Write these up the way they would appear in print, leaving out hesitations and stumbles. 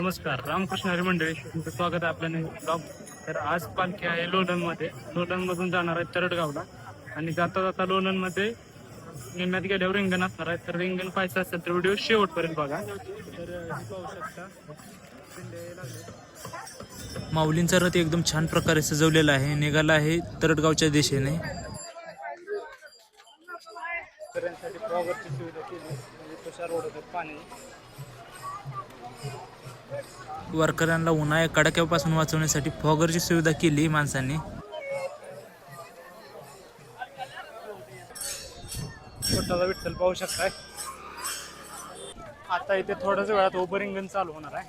नमस्कार, रामकृष्ण हरी मंडळी, तुमचं स्वागत आहे आपल्या नवीन ब्लॉग. तर आज पालखी आहे लोणंदमध्ये. लोणंदमधून जाणार आहे तरडगावला आणि जाता जाता लोणंदमध्ये निम्म्यात गेल्यावर रिंगण असणार आहे. तर रिंगण पाहायचं असेल तर व्हिडिओ शेवटपर्यंत बघा. तर हे पाहू शकता शिंदे लागले. माऊलींचा रथ एकदम छान प्रकारे सजवलेला आहे. निघाला आहे तरडगावच्या दिशेने. शेतकऱ्यांसाठी प्रॉवरची सुविधा केली, म्हणजे तुषार ओढत पाणी. वारकऱ्यांना उन्हाळ्या कडाक्यापासून वाचवण्यासाठी फॉगरची सुविधा केली माणसांनी. छोटासा विठ्ठल पाहू शकताय. आता इथे थोड्याच वेळात उभं रिंगण चालू होणार आहे.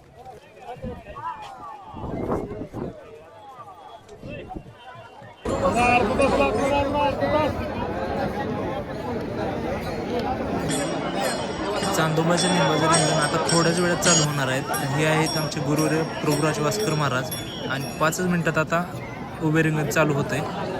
चांदोबाच्या लिंबाचं रिंगण आता थोड्याच वेळात चालू होणार आहेत. हे आहेत आमचे गुरुवर्य प्रभुराज वास्कर महाराज आणि 5 मिनिटात आता उभे रिंगण चालू होत आहे.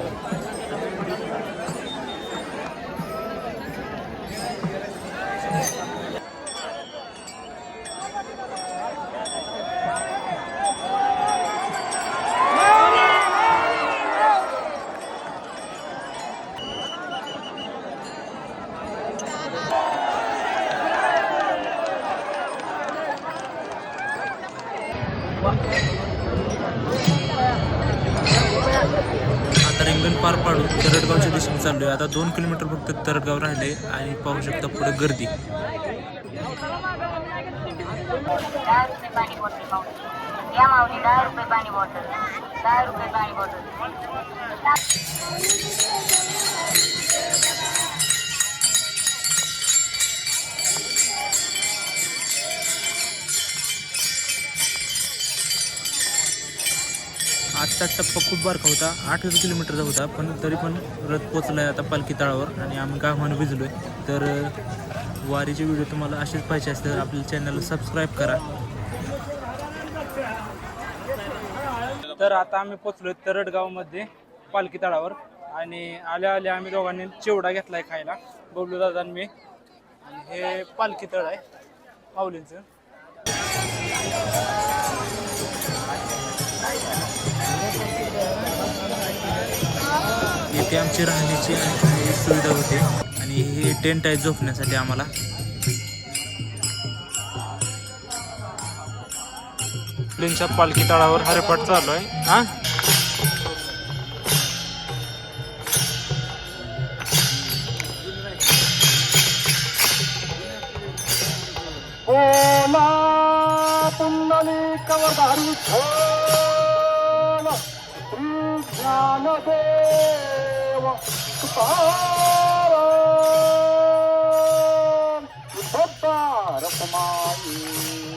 आता रिंगण पार पाडून तरडगावच्या दिशेने चालू आहे. आता 2 किलोमीटर फक्त तरडगाव राहिले आणि पाहू शकता पुढे गर्दी. आजचा टप्पा खूप बारका होता, 8 किलोमीटरचा होता, पण तरी पण रथ पोचला आहे आता पालखी तळावर आणि आम्ही गावाने भिजलो आहे. तर वारीचे व्हिडिओ तुम्हाला असेच पाहिजे असतील तर आपल्या चॅनलला सबस्क्राईब करा. तर आता आम्ही पोचलोय तरडगावमध्ये पालखी तळावर आणि आल्या आल्या आम्ही दोघांनी चिवडा घेतलाय खायला, बबलू दादा आणि मी. आणि हे पालखी तळ आहे माऊलींचं. इथे आमची राहण्याची आणि सुविधा होती आणि हे टेंट आहे झोपण्यासाठी आम्हाला. माऊलींच्या पालखी तळावर हरिपाठ चालू आहे. हा पुंडलिकवधारी श्री ज्ञानदेव तुकाराम रखमाई.